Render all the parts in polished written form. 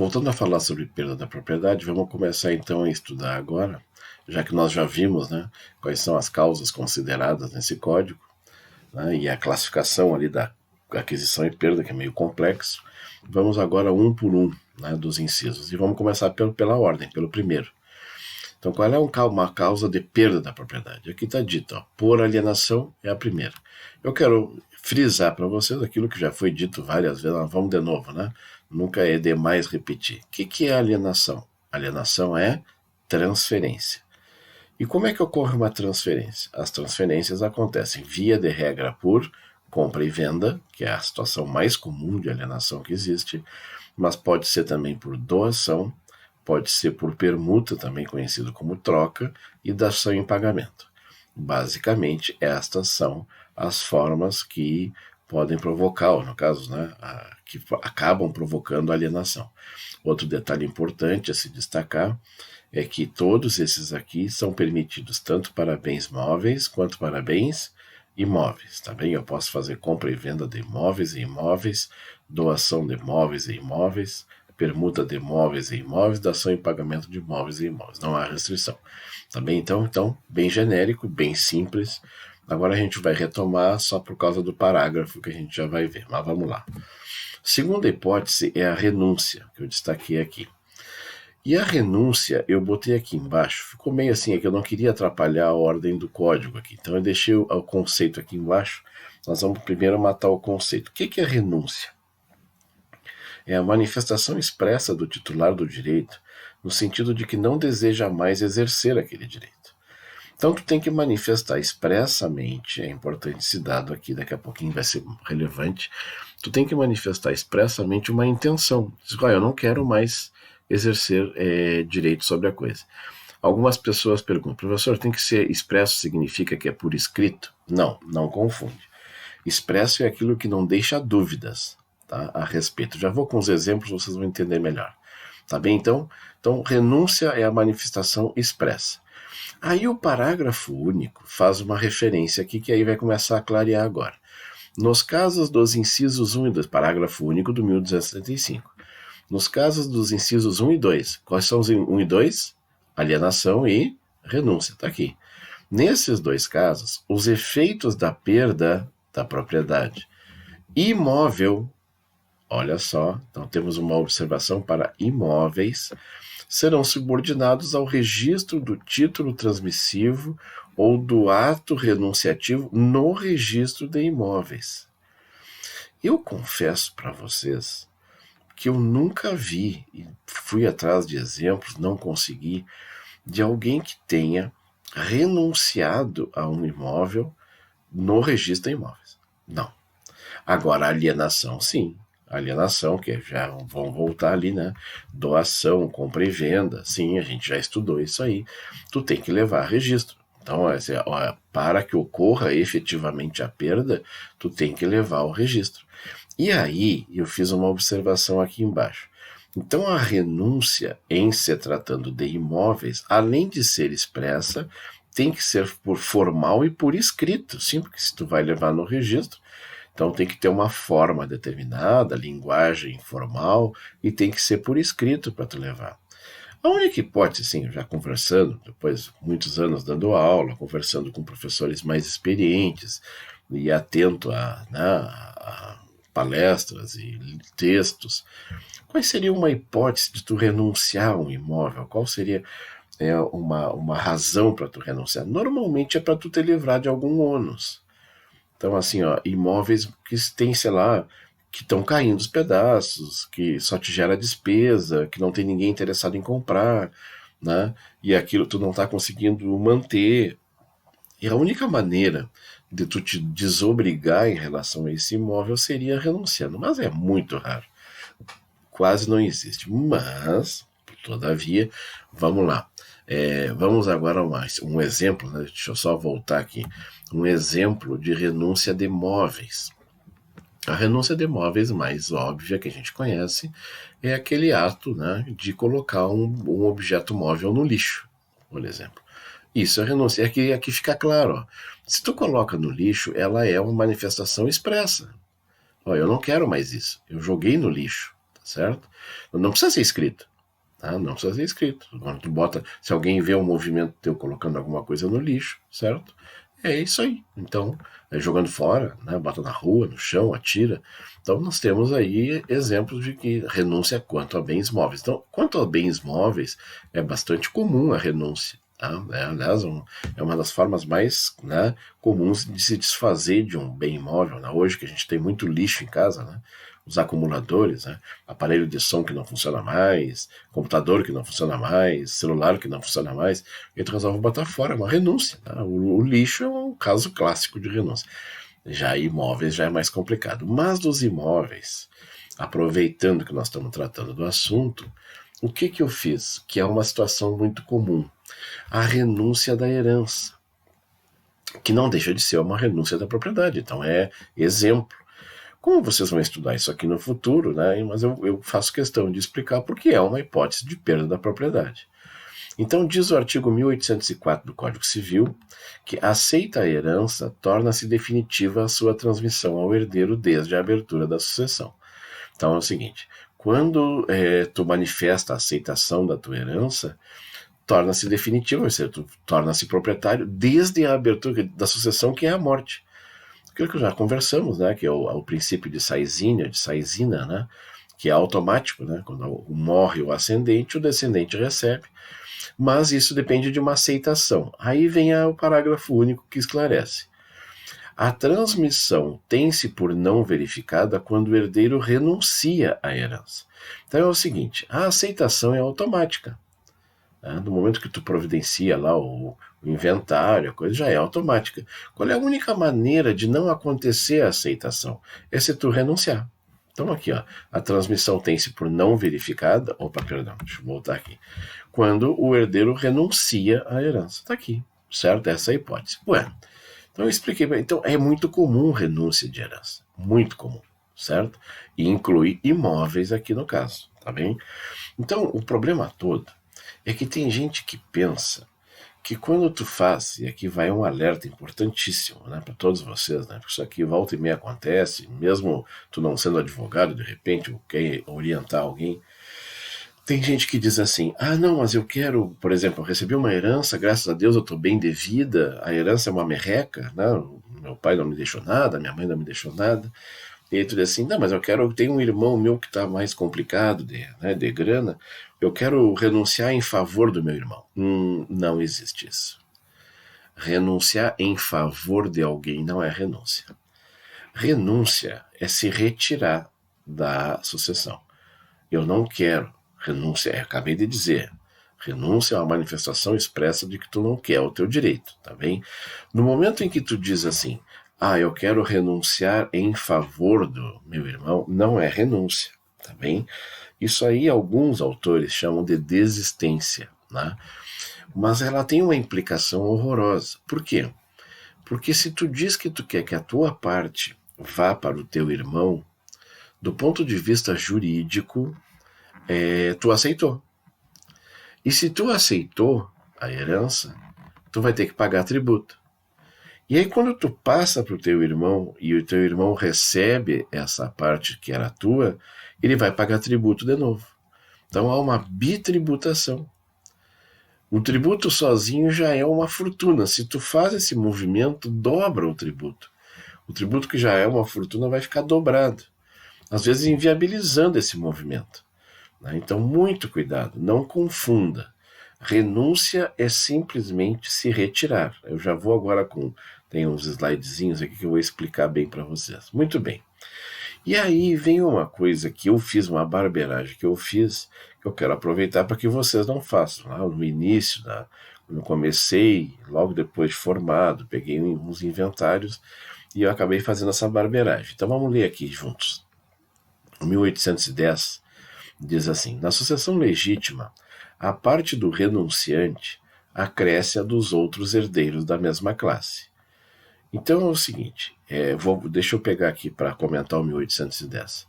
voltando a falar sobre perda da propriedade, vamos começar então a estudar agora, já que nós já vimos, né, quais são as causas consideradas nesse código, né, e a classificação ali da aquisição e perda, que é meio complexo. Vamos agora um por um, né, dos incisos, e vamos começar pela ordem, pelo primeiro. Então, qual é uma causa de perda da propriedade? Aqui está dito, ó, por alienação é a primeira. Eu quero frisar para vocês aquilo que já foi dito várias vezes, vamos de novo, né? Nunca é demais repetir. O que é alienação? Alienação é transferência. E como é que ocorre uma transferência? As transferências acontecem via de regra por compra e venda, que é a situação mais comum de alienação que existe, mas pode ser também por doação, pode ser por permuta, também conhecido como troca, e dação em pagamento. Basicamente, estas são as formas que podem provocar, ou no caso, né, que acabam provocando alienação. Outro detalhe importante a se destacar é que todos esses aqui são permitidos tanto para bens móveis quanto para bens imóveis, tá bem? Eu posso fazer compra e venda de imóveis e imóveis, doação de imóveis e imóveis, permuta de imóveis e imóveis, dação em pagamento de imóveis e imóveis. Não há restrição, tá bem? Então, bem genérico, bem simples. Agora a gente vai retomar só por causa do parágrafo que a gente já vai ver, mas vamos lá. Segunda hipótese é a renúncia, que eu destaquei aqui. E a renúncia eu botei aqui embaixo, ficou meio assim, é que eu não queria atrapalhar a ordem do código aqui, então eu deixei o conceito aqui embaixo. Nós vamos primeiro matar o conceito. O que é renúncia? É a manifestação expressa do titular do direito, no sentido de que não deseja mais exercer aquele direito. Então, tu tem que manifestar expressamente, é importante esse dado aqui, daqui a pouquinho vai ser relevante, tu tem que manifestar expressamente uma intenção. Diz, eu não quero mais exercer direito sobre a coisa. Algumas pessoas perguntam, professor, tem que ser expresso, significa que é por escrito? Não, não confunde. Expresso é aquilo que não deixa dúvidas, tá, a respeito. Já vou com os exemplos, vocês vão entender melhor. Tá bem? Então, renúncia é a manifestação expressa. Aí o parágrafo único faz uma referência aqui que aí vai começar a clarear agora. Nos casos dos incisos 1 e 2, parágrafo único do 1275. Nos casos dos incisos 1 e 2, quais são os 1 e 2? Alienação e renúncia, tá aqui. Nesses dois casos, os efeitos da perda da propriedade imóvel, olha só, então temos uma observação para imóveis, serão subordinados ao registro do título transmissivo ou do ato renunciativo no registro de imóveis. Eu confesso para vocês que eu nunca vi, e fui atrás de exemplos, não consegui, de alguém que tenha renunciado a um imóvel no registro de imóveis. Não. Agora, alienação, sim. Alienação, que já vão voltar ali, né? Doação, compra e venda, sim, a gente já estudou isso aí. Tu tem que levar registro. Então, para que ocorra efetivamente a perda, tu tem que levar o registro. E aí, eu fiz uma observação aqui embaixo. Então, a renúncia, em se tratando de imóveis, além de ser expressa, tem que ser por formal e por escrito, sim, porque se tu vai levar no registro, então tem que ter uma forma determinada, linguagem formal, e tem que ser por escrito para tu levar. A única hipótese, assim, já conversando, depois muitos anos dando aula, conversando com professores mais experientes e atento a palestras e textos, qual seria uma hipótese de tu renunciar a um imóvel? Qual seria uma razão para tu renunciar? Normalmente é para tu te livrar de algum ônus. Então, assim, imóveis que tem, sei lá, que estão caindo os pedaços, que só te gera despesa, que não tem ninguém interessado em comprar, né? E aquilo tu não está conseguindo manter. E a única maneira de tu te desobrigar em relação a esse imóvel seria renunciando, mas é muito raro. Quase não existe. Mas, todavia, vamos lá. Vamos agora a um exemplo, né? Deixa eu só voltar aqui. Um exemplo de renúncia de móveis. A renúncia de móveis mais óbvia que a gente conhece é aquele ato, né, de colocar um objeto móvel no lixo, por exemplo. Isso é renúncia. Aqui fica claro. Ó. Se tu coloca no lixo, ela é uma manifestação expressa. Eu não quero mais isso. Eu joguei no lixo. certo? Não precisa ser escrito. Tá? Não precisa ser escrito. Quando tu bota, se alguém vê um movimento teu colocando alguma coisa no lixo, certo? É isso aí. Então, jogando fora, né? Bota na rua, no chão, atira. Então, nós temos aí exemplos de que renúncia quanto a bens móveis. Então, quanto a bens móveis, é bastante comum a renúncia. Tá? Aliás, é uma das formas mais, né, comuns de se desfazer de um bem imóvel. Né? Hoje que a gente tem muito lixo em casa, né? Os acumuladores, né? Aparelho de som que não funciona mais, computador que não funciona mais, celular que não funciona mais, e tu resolve botar fora, é uma renúncia. Tá? O lixo é um caso clássico de renúncia. Já imóveis já é mais complicado. Mas dos imóveis, aproveitando que nós estamos tratando do assunto, o que eu fiz? Que é uma situação muito comum. A renúncia da herança, que não deixa de ser uma renúncia da propriedade. Então é exemplo. Como vocês vão estudar isso aqui no futuro, né? Mas eu faço questão de explicar porque é uma hipótese de perda da propriedade. Então diz o artigo 1804 do Código Civil que aceita a herança torna-se definitiva a sua transmissão ao herdeiro desde a abertura da sucessão. Então é o seguinte, quando tu manifesta a aceitação da tua herança, torna-se definitivo, ou seja, tu torna-se proprietário desde a abertura da sucessão, que é a morte. Aquilo que já conversamos, né, que é o princípio de Saizina, né, que é automático, né, quando morre o ascendente, o descendente recebe, mas isso depende de uma aceitação. Aí vem o parágrafo único que esclarece. A transmissão tem-se por não verificada quando o herdeiro renuncia à herança. Então é o seguinte, a aceitação é automática. No momento que tu providencia lá o inventário, a coisa já é automática. Qual é a única maneira de não acontecer a aceitação? É se tu renunciar. Então aqui, ó, a transmissão tem-se por não verificada, deixa eu voltar aqui, quando o herdeiro renuncia à herança. Está aqui, certo? Essa é a hipótese. Bueno, então eu expliquei, então é muito comum renúncia de herança, muito comum, certo? E inclui imóveis aqui no caso, tá bem? Então o problema todo é que tem gente que pensa que quando tu faz, e aqui vai um alerta importantíssimo, né, para todos vocês, né, porque isso aqui volta e meia acontece, mesmo tu não sendo advogado, de repente, ou quer orientar alguém, tem gente que diz assim, não, mas eu quero, por exemplo, eu recebi uma herança, graças a Deus eu estou bem devida, a herança é uma merreca, né, meu pai não me deixou nada, minha mãe não me deixou nada, e aí tu diz assim, não, mas eu tenho um irmão meu que está mais complicado de grana, eu quero renunciar em favor do meu irmão. Não existe isso. Renunciar em favor de alguém não é renúncia. Renúncia é se retirar da sucessão. Eu não quero. Renúncia, acabei de dizer, renúncia é uma manifestação expressa de que tu não quer o teu direito, tá bem? No momento em que tu diz assim, eu quero renunciar em favor do meu irmão, não é renúncia, tá bem? Isso aí alguns autores chamam de desistência, né? Mas ela tem uma implicação horrorosa. Por quê? Porque se tu diz que tu quer que a tua parte vá para o teu irmão, do ponto de vista jurídico, tu aceitou. E se tu aceitou a herança, tu vai ter que pagar tributo. E aí quando tu passa para o teu irmão e o teu irmão recebe essa parte que era tua, ele vai pagar tributo de novo. Então há uma bitributação. O tributo sozinho já é uma fortuna. Se tu faz esse movimento, dobra o tributo. O tributo que já é uma fortuna vai ficar dobrado. Às vezes inviabilizando esse movimento. Então muito cuidado, não confunda. Renúncia é simplesmente se retirar. Eu já vou agora tem uns slidezinhos aqui que eu vou explicar bem para vocês. Muito bem. E aí vem uma coisa que eu fiz, uma barbeiragem que eu fiz, que eu quero aproveitar para que vocês não façam. Lá no início, quando eu comecei, logo depois de formado, peguei uns inventários e eu acabei fazendo essa barbeiragem. Então vamos ler aqui juntos. 1810 diz assim, na sucessão legítima, a parte do renunciante acresce a dos outros herdeiros da mesma classe. Então é o seguinte, deixa eu pegar aqui para comentar o 1810.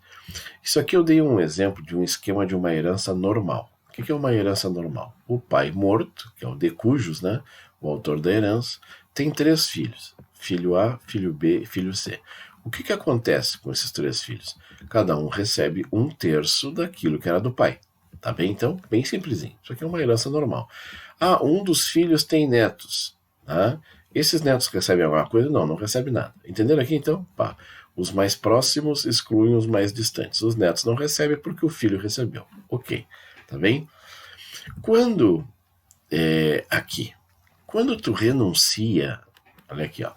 Isso aqui eu dei um exemplo de um esquema de uma herança normal. O que é uma herança normal? O pai morto, que é o de cujos, né, o autor da herança, tem 3 filhos. Filho A, filho B e filho C. o que acontece com esses 3 filhos? Cada um recebe 1/3 daquilo que era do pai. Tá bem? Então, bem simplesinho. Isso aqui é uma herança normal. Um dos filhos tem netos. Tá? Esses netos recebem alguma coisa? Não, não recebem nada. Entenderam aqui, então? Pá. Os mais próximos excluem os mais distantes. Os netos não recebem porque o filho recebeu. Ok. Tá bem? Quando quando tu renuncia, olha aqui, ó,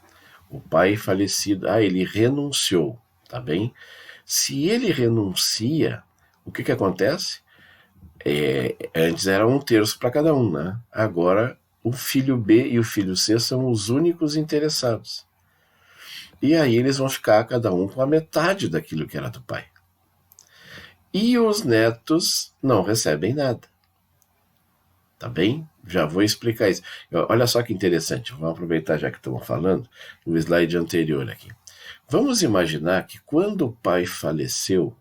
o pai falecido, ele renunciou, tá bem? Se ele renuncia, o que acontece? Antes era 1/3 para cada um, né? Agora o filho B e o filho C são os únicos interessados. E aí eles vão ficar cada um com a metade daquilo que era do pai. E os netos não recebem nada. Tá bem? Já vou explicar isso. Olha só que interessante, vamos aproveitar já que estamos falando, o slide anterior aqui. Vamos imaginar que quando o pai faleceu,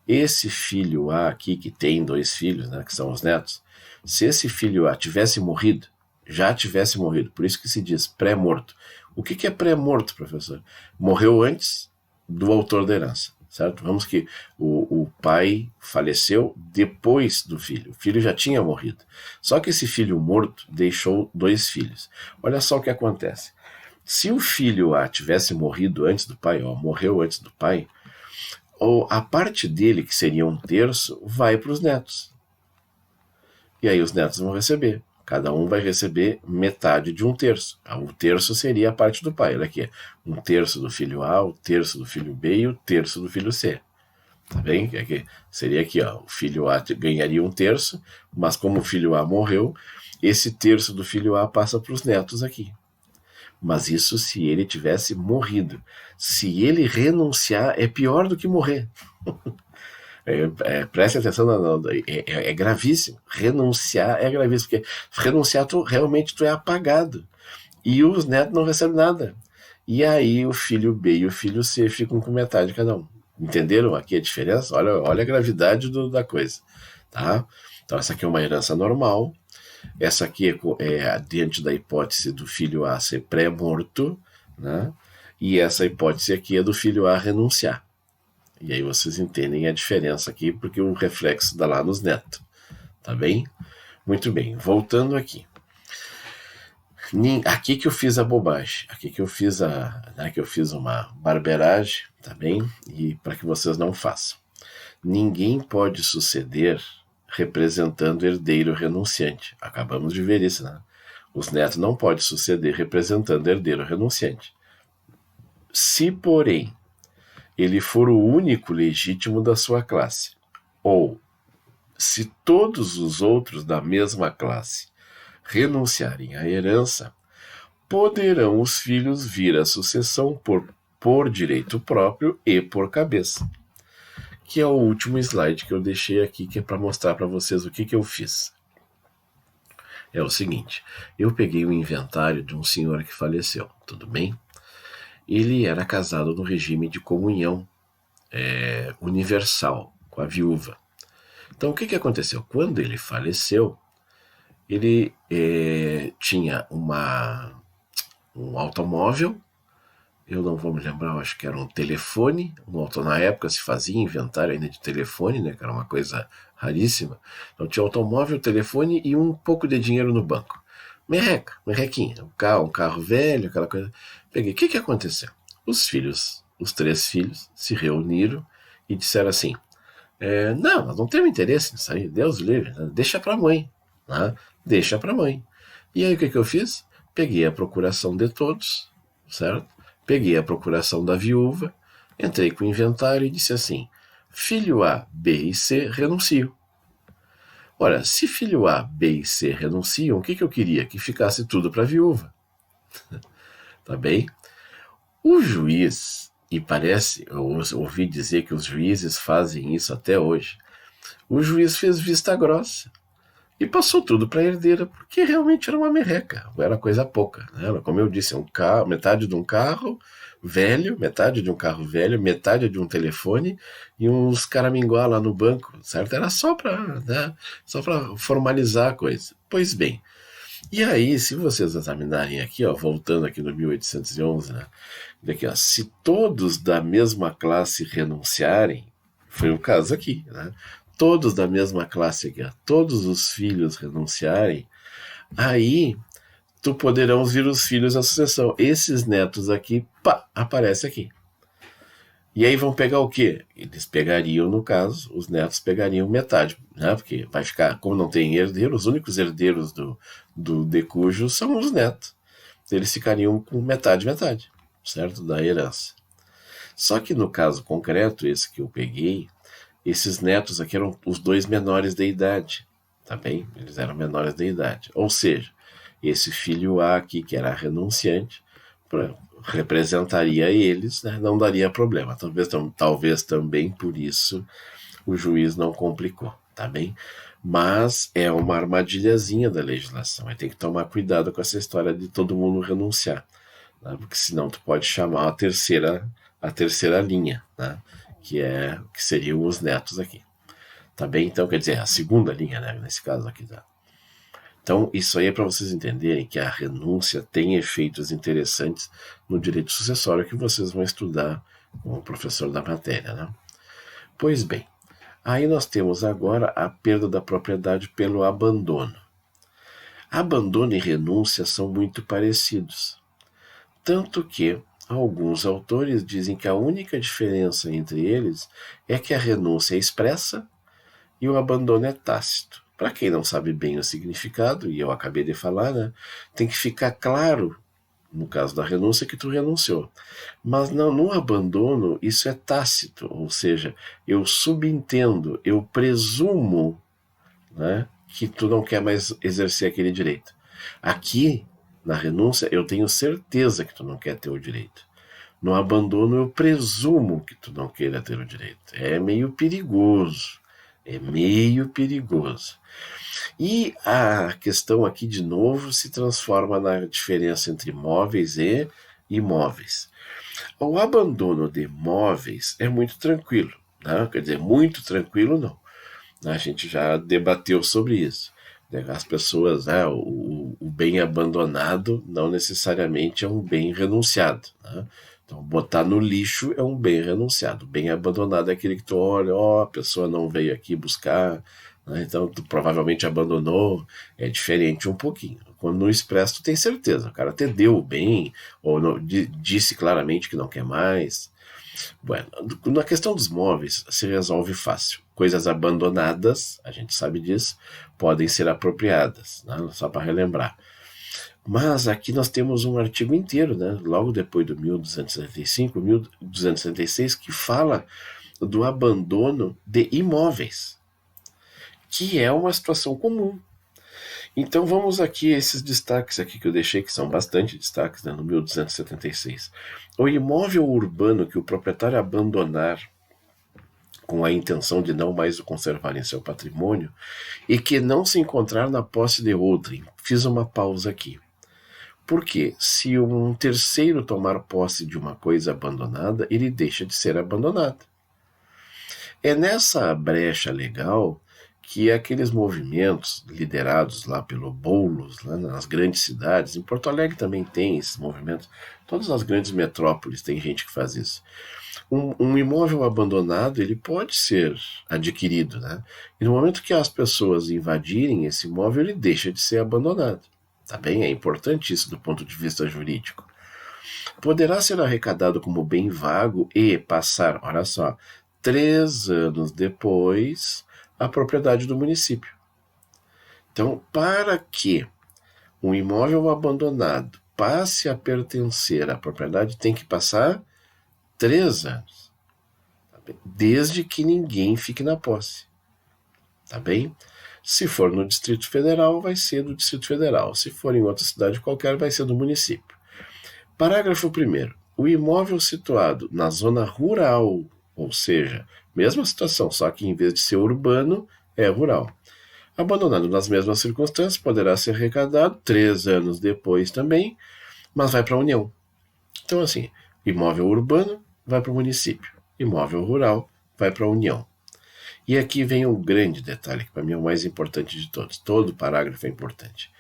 esse filho A aqui, que tem 2 filhos, né, que são os netos, se esse filho A tivesse morrido, já tivesse morrido, por isso que se diz pré-morto. O que é pré-morto, professor? Morreu antes do autor da herança, certo? Vamos que o pai faleceu depois do filho. O filho já tinha morrido. Só que esse filho morto deixou 2 filhos. Olha só o que acontece. Se o filho A tivesse morrido antes do pai, morreu antes do pai, a parte dele, que seria 1/3, vai para os netos. E aí os netos vão receber. Cada um vai receber metade de 1/3. O terço seria a parte do pai. Olha aqui, 1/3 do filho A, 1/3 do filho B e 1/3 do filho C. Tá bem? Seria aqui, ó, o filho A ganharia 1/3, mas como o filho A morreu, esse terço do filho A passa para os netos aqui. Mas isso se ele tivesse morrido. Se ele renunciar, é pior do que morrer. Preste atenção, é gravíssimo. Renunciar é gravíssimo, porque renunciar realmente tu é apagado. E os netos não recebem nada. E aí o filho B e o filho C ficam com metade cada um. Entenderam aqui a diferença? Olha a gravidade da coisa. Tá? Então essa aqui é uma herança normal. Essa aqui é diante da hipótese do filho A ser pré-morto, né? E essa hipótese aqui é do filho A renunciar. E aí vocês entendem a diferença aqui, porque o reflexo dá lá nos netos. Tá bem? Muito bem, voltando aqui. Aqui que eu fiz a bobagem, aqui que eu fiz uma barbeiragem, tá bem? E para que vocês não façam. Ninguém pode suceder representando herdeiro renunciante. Acabamos de ver isso, né? Os netos não podem suceder representando herdeiro renunciante. Se, porém, ele for o único legítimo da sua classe, ou se todos os outros da mesma classe renunciarem à herança, poderão os filhos vir à sucessão por direito próprio e por cabeça. Que é o último slide que eu deixei aqui, que é para mostrar para vocês o que eu fiz. É o seguinte, eu peguei o inventário de um senhor que faleceu, tudo bem? Ele era casado no regime de comunhão universal com a viúva. Então o que aconteceu? Quando ele faleceu, ele tinha um automóvel, eu não vou me lembrar, acho que era um telefone, na época se fazia inventário ainda de telefone, né, que era uma coisa raríssima. Então tinha automóvel, telefone e um pouco de dinheiro no banco. Merrequinha, um carro velho, aquela coisa. Peguei. O que aconteceu? Os 3 filhos, se reuniram e disseram assim, não, nós não temos interesse nisso aí, Deus livre, né? Deixa pra mãe, né? Deixa pra mãe. E aí o que eu fiz? Peguei a procuração de todos, certo? Peguei a procuração da viúva, entrei com o inventário e disse assim, filho A, B e C renunciam. Ora, se filho A, B e C renunciam, o que eu queria? Que ficasse tudo para a viúva. Tá bem? O juiz, e parece, eu ouvi dizer que os juízes fazem isso até hoje, o juiz fez vista grossa e passou tudo para a herdeira, porque realmente era uma merreca, era coisa pouca, né? Como eu disse, metade de um carro velho, metade de um telefone e uns caraminguá lá no banco, certo? Era só para formalizar a coisa. Pois bem, e aí, se vocês examinarem aqui, voltando aqui no 1811, né? Aqui, ó, se todos da mesma classe renunciarem, foi o caso aqui, né? Todos da mesma classe aqui, ó, todos os filhos renunciarem, aí tu poderão vir os filhos à sucessão. Esses netos aqui, pá, aparece aqui. E aí vão pegar o quê? Eles pegariam, no caso, os netos pegariam metade, né? Porque vai ficar, como não tem herdeiro, os únicos herdeiros do decújo são os netos. Eles ficariam com metade, metade, certo? Da herança. Só que no caso concreto, esse que eu peguei, esses netos aqui eram os dois menores de idade, tá bem? Eles eram menores de idade. Ou seja, esse filho A aqui, que era renunciante, representaria eles, né? Não daria problema. Talvez também por isso o juiz não complicou, tá bem? Mas é uma armadilhazinha da legislação. Aí tem que tomar cuidado com essa história de todo mundo renunciar, né? Porque senão tu pode chamar a terceira linha, né? Que seriam os netos aqui. Tá bem? Então, quer dizer, a segunda linha, né? Nesse caso aqui, tá? Então, isso aí é para vocês entenderem que a renúncia tem efeitos interessantes no direito sucessório que vocês vão estudar com o professor da matéria, né? Pois bem, aí nós temos agora a perda da propriedade pelo abandono. Abandono e renúncia são muito parecidos, tanto que alguns autores dizem que a única diferença entre eles é que a renúncia é expressa e o abandono é tácito. Para quem não sabe bem o significado, e eu acabei de falar, né, tem que ficar claro, no caso da renúncia, que tu renunciou. Mas não, no abandono, isso é tácito, ou seja, eu subentendo, eu presumo, né, que tu não quer mais exercer aquele direito. Aqui, na renúncia, eu tenho certeza que tu não quer ter o direito. No abandono, eu presumo que tu não queira ter o direito. É meio perigoso. É meio perigoso. E a questão aqui, de novo, se transforma na diferença entre móveis e imóveis. O abandono de móveis é muito tranquilo, né? Quer dizer, muito tranquilo não. A gente já debateu sobre isso. As pessoas, né, o bem abandonado não necessariamente é um bem renunciado, né? Então, botar no lixo é um bem renunciado. Bem abandonado é aquele que tu olha, ó, a pessoa não veio aqui buscar, né? Então tu provavelmente abandonou. É diferente um pouquinho. Quando no expresso tu tem certeza, o cara te deu o bem, ou não, disse claramente que não quer mais. Bueno, na questão dos móveis se resolve fácil. Coisas abandonadas, a gente sabe disso, podem ser apropriadas, né? Só para relembrar. Mas aqui nós temos um artigo inteiro, né? Logo depois do 1275, 1276, que fala do abandono de imóveis, que é uma situação comum. Então vamos aqui a esses destaques aqui que eu deixei, que são bastante destaques, né, no 1276. O imóvel urbano que o proprietário abandonar com a intenção de não mais o conservar em seu patrimônio e que não se encontrar na posse de outrem. Fiz uma pausa aqui. Porque se um terceiro tomar posse de uma coisa abandonada, ele deixa de ser abandonado. É nessa brecha legal que aqueles movimentos liderados lá pelo Boulos, lá nas grandes cidades, em Porto Alegre também tem esses movimentos, todas as grandes metrópoles tem gente que faz isso. Um imóvel abandonado, ele pode ser adquirido, né? E no momento que as pessoas invadirem esse imóvel, ele deixa de ser abandonado. Tá bem? É importante isso do ponto de vista jurídico. Poderá ser arrecadado como bem vago e passar, olha só, 3 anos depois, a propriedade do município. Então, para que um imóvel abandonado passe a pertencer à propriedade, tem que passar 3 anos. Desde que ninguém fique na posse. Tá bem? Se for no Distrito Federal, vai ser do Distrito Federal. Se for em outra cidade qualquer, vai ser do município. Parágrafo 1º. O imóvel situado na zona rural, ou seja, mesma situação, só que em vez de ser urbano, é rural. Abandonado nas mesmas circunstâncias, poderá ser arrecadado 3 anos depois também, mas vai para a União. Então, assim, imóvel urbano vai para o município, imóvel rural vai para a União. E aqui vem um grande detalhe, que para mim é o mais importante de todos. Todo parágrafo é importante.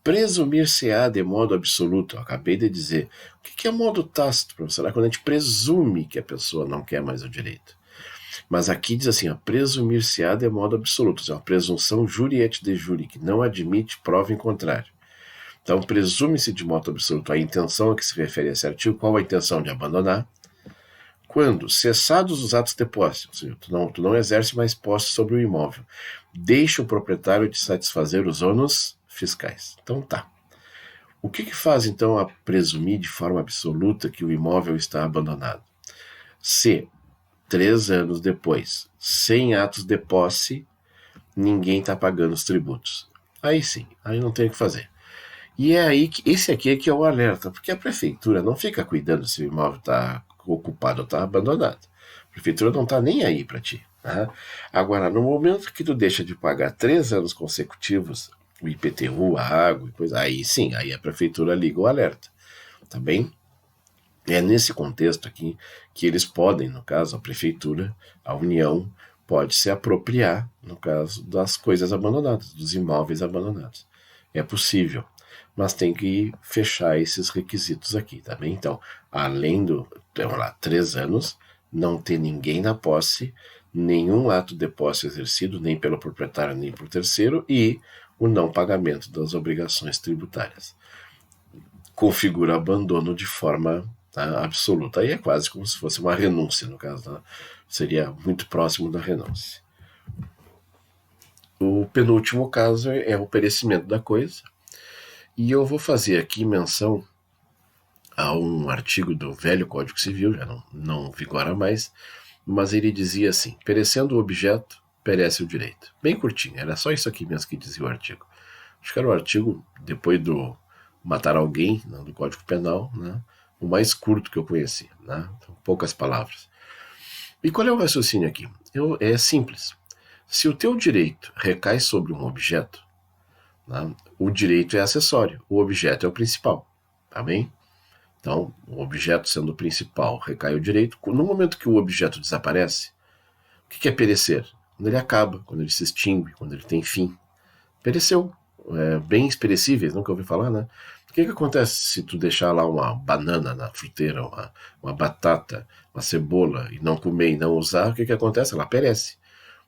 presumir-se-á de modo absoluto. Eu acabei de dizer. O que é modo tácito, professor? É quando a gente presume que a pessoa não quer mais o direito. Mas aqui diz assim, presumir-se-á de modo absoluto. É uma presunção juri et de jure, que não admite prova em contrário. Então, presume-se de modo absoluto a intenção a que se refere a esse artigo. Qual a intenção? De abandonar. Quando, cessados os atos de posse, ou seja, tu não exerce mais posse sobre o imóvel, deixa o proprietário de satisfazer os ônus fiscais. Então tá. O que faz então a presumir de forma absoluta que o imóvel está abandonado? Se 3 anos depois, sem atos de posse, ninguém está pagando os tributos. Aí sim, aí não tem o que fazer. E é aí que esse aqui é que é o alerta, porque a prefeitura não fica cuidando se o imóvel está ocupado ou está abandonado. A prefeitura não está nem aí para ti. Tá? Agora, no momento que tu deixa de pagar 3 anos consecutivos o IPTU, a água e coisa, aí sim, aí a prefeitura liga o alerta. Tá bem? É nesse contexto aqui que eles podem, no caso, a prefeitura, a União, pode se apropriar, no caso, das coisas abandonadas, dos imóveis abandonados. É possível, mas tem que fechar esses requisitos aqui, tá bem? Então, além do, vamos lá, 3 anos, não ter ninguém na posse, nenhum ato de posse exercido, nem pelo proprietário, nem por terceiro, e o não pagamento das obrigações tributárias. Configura abandono de forma absoluta. Aí é quase como se fosse uma renúncia, no caso, tá? Seria muito próximo da renúncia. O penúltimo caso é o perecimento da coisa, e eu vou fazer aqui menção a um artigo do velho Código Civil, já não vigora mais, mas ele dizia assim: perecendo o objeto, perece o direito. Bem curtinho, era só isso aqui mesmo que dizia o artigo. Acho que era o artigo, depois do matar alguém, né, do Código Penal, né, o mais curto que eu conheci, né, então, poucas palavras. E qual é o raciocínio aqui? É simples. Se o teu direito recai sobre um objeto, né, o direito é acessório, o objeto é o principal, tá bem? Então, o objeto sendo o principal, recai o direito. No momento que o objeto desaparece, o que é perecer? Quando ele acaba, quando ele se extingue, quando ele tem fim. Pereceu. Bens perecíveis, nunca ouvi falar, né? O que acontece se tu deixar lá uma banana na fruteira, uma batata, uma cebola, e não comer e não usar, o que acontece? Ela perece.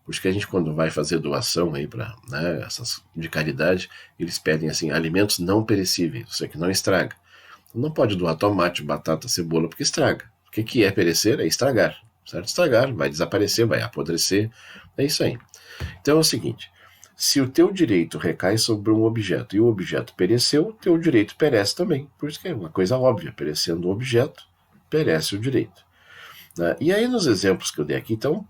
Por isso que a gente, quando vai fazer doação aí para, né, essas de caridade, eles pedem assim, alimentos não perecíveis, ou seja, que não estraga. Não pode doar tomate, batata, cebola, porque estraga. O que é perecer? É estragar. Certo? Estragar, vai desaparecer, vai apodrecer. É isso aí. Então é o seguinte: se o teu direito recai sobre um objeto e o objeto pereceu, o teu direito perece também. Por isso que é uma coisa óbvia: perecendo o objeto, perece o direito. Né? E aí, nos exemplos que eu dei aqui, então,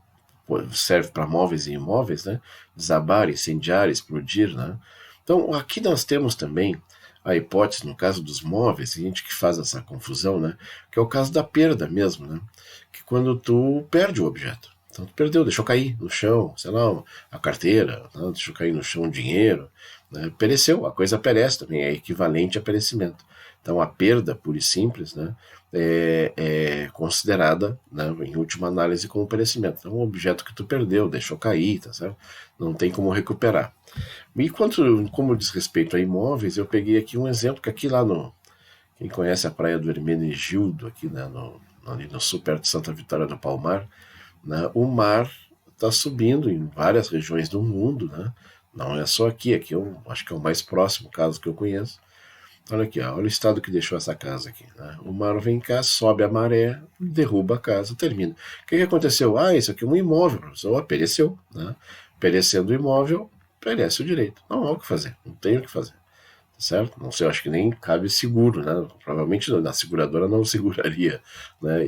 serve para móveis e imóveis, né? Desabar, incendiar, explodir. Né? Então, aqui nós temos também a hipótese, no caso dos móveis, a gente que faz essa confusão, né? Que é o caso da perda mesmo, né? Que quando tu perde o objeto. Então tu perdeu, deixou cair no chão, sei lá, a carteira, né? Deixou cair no chão o dinheiro, né? Pereceu, a coisa perece também, é equivalente a perecimento. Então a perda, pura e simples, né? É considerada, né, em última análise, como perecimento. Então um objeto que tu perdeu, deixou cair, tá certo? Não tem como recuperar. E como diz respeito a imóveis, eu peguei aqui um exemplo que aqui lá no... Quem conhece a praia do Hermenegildo, aqui, né, ali no sul, perto de Santa Vitória do Palmar, né, o mar está subindo em várias regiões do mundo, né? Não é só aqui eu acho que é o mais próximo caso que eu conheço. Olha aqui, olha o estado que deixou essa casa aqui. Né? O mar vem cá, sobe a maré, derruba a casa, termina. O que aconteceu? Isso aqui é um imóvel, professor. Pereceu. Né? Perecendo o imóvel, perece o direito. Não há o que fazer, não tem o que fazer. Certo? Não sei, eu acho que nem cabe seguro, né? Provavelmente na seguradora não seguraria, né,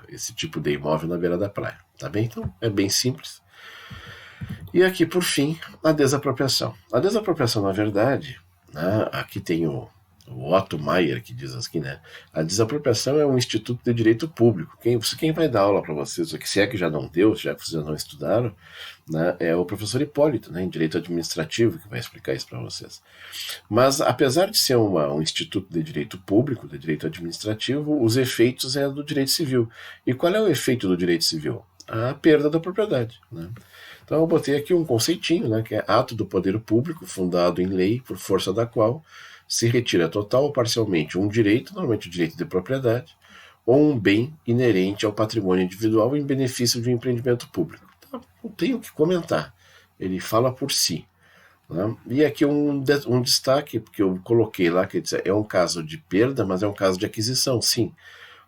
esse tipo de imóvel na beira da praia. Tá bem? Então, é bem simples. E aqui, por fim, a desapropriação. A desapropriação, na verdade, né, aqui tem o Otto Maier, que diz assim, né? A desapropriação é um instituto de direito público. Quem vai dar aula para vocês, se é que já não deu, já que vocês não estudaram, né, é o professor Hipólito, né, em direito administrativo, que vai explicar isso para vocês. Mas, apesar de ser um instituto de direito público, de direito administrativo, os efeitos é do direito civil. E qual é o efeito do direito civil? A perda da propriedade, né? Então eu botei aqui um conceitinho, né, que é ato do poder público fundado em lei por força da qual se retira total ou parcialmente um direito, normalmente o direito de propriedade, ou um bem inerente ao patrimônio individual em benefício de um empreendimento público. Tá? Não tenho o que comentar, ele fala por si. Né? E aqui um destaque, porque eu coloquei lá, que é um caso de perda, mas é um caso de aquisição, sim.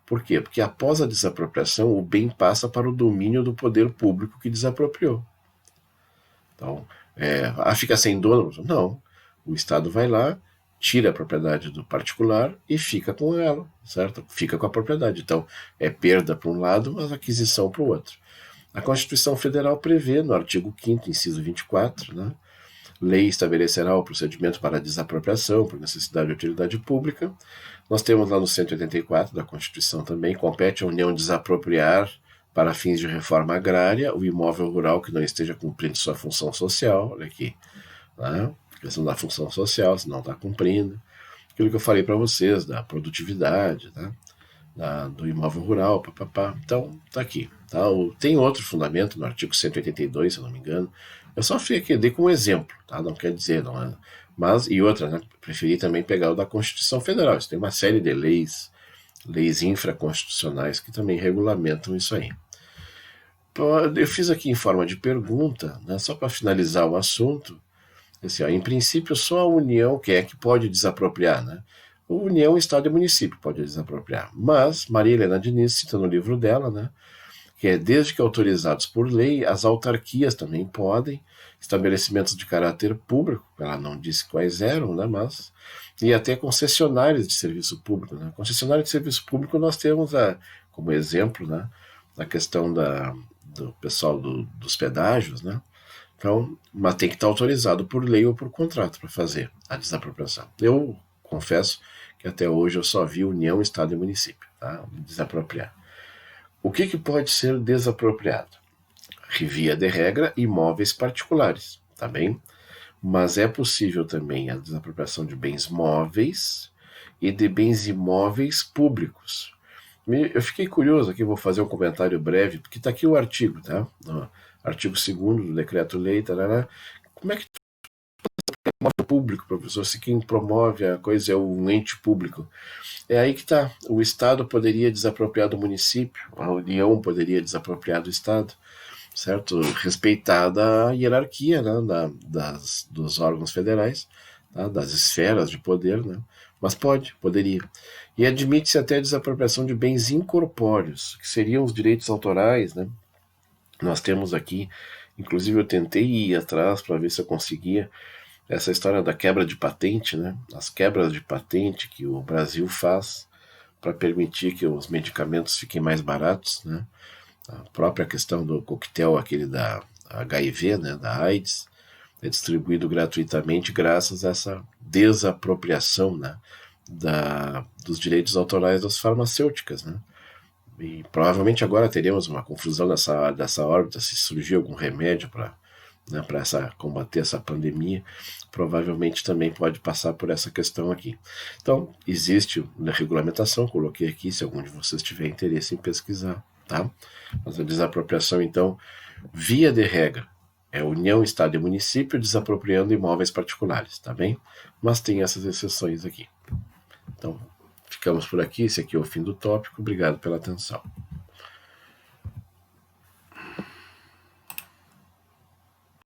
Por quê? Porque após a desapropriação, o bem passa para o domínio do poder público que desapropriou. Então, fica sem dono? Não. O Estado vai lá, tira a propriedade do particular e fica com ela, certo? Fica com a propriedade. Então, é perda para um lado, mas aquisição para o outro. A Constituição Federal prevê, no artigo 5º, inciso 24, né? Lei estabelecerá o procedimento para desapropriação por necessidade de utilidade pública. Nós temos lá no 184 da Constituição também, compete à União desapropriar para fins de reforma agrária o imóvel rural que não esteja cumprindo sua função social. Olha aqui, né? A questão da função social, se não está cumprindo. Aquilo que eu falei para vocês, da produtividade, né? Do imóvel rural, papapá. Então, está aqui. Tá? Tem outro fundamento no artigo 182, se eu não me engano. Eu só dei como exemplo, tá? Não quer dizer, não é? Mas, e outra, né? Preferi também pegar o da Constituição Federal. Isso tem uma série de leis infraconstitucionais que também regulamentam isso aí. Eu fiz aqui em forma de pergunta, né? Só para finalizar o assunto. Assim, em princípio, só a União que pode desapropriar, né? A União, Estado e Município pode desapropriar. Mas Maria Helena Diniz cita no livro dela, né? Que é desde que autorizados por lei, as autarquias também podem, estabelecimentos de caráter público, ela não disse quais eram, né, mas, e até concessionários de serviço público. Né? Concessionário de serviço público nós temos, como exemplo, né, a questão do pessoal dos pedágios, né? Então, mas tem que estar autorizado por lei ou por contrato para fazer a desapropriação. Eu confesso que até hoje eu só vi União, Estado e Município, tá? Desapropriar. O que pode ser desapropriado? Via de regra, imóveis particulares, tá bem? Mas é possível também a desapropriação de bens móveis e de bens imóveis públicos. Eu fiquei curioso aqui, vou fazer um comentário breve, porque está aqui o artigo, tá? No artigo 2º do Decreto-Lei, como é que imóvel público, professor, se quem promove a coisa é um ente público? É aí que está. O Estado poderia desapropriar do município, a União poderia desapropriar do Estado, certo? Respeitada a hierarquia, né, dos órgãos federais, tá, das esferas de poder, né? Mas poderia. E admite-se até a desapropriação de bens incorpóreos, que seriam os direitos autorais, né? Nós temos aqui, inclusive eu tentei ir atrás para ver se eu conseguia, essa história da quebra de patente, né? As quebras de patente que o Brasil faz para permitir que os medicamentos fiquem mais baratos, né? A própria questão do coquetel, aquele da HIV, né? Da AIDS, é distribuído gratuitamente graças a essa desapropriação, né? Dos direitos autorais das farmacêuticas, né? E provavelmente agora teremos uma confusão dessa órbita, se surgir algum remédio para, né, combater essa pandemia, provavelmente também pode passar por essa questão aqui. Então, existe na regulamentação, coloquei aqui, se algum de vocês tiver interesse em pesquisar, tá? Mas a desapropriação, então, via de regra, é União, Estado e Município desapropriando imóveis particulares, tá bem? Mas tem essas exceções aqui. Então, ficamos por aqui, esse aqui é o fim do tópico, obrigado pela atenção.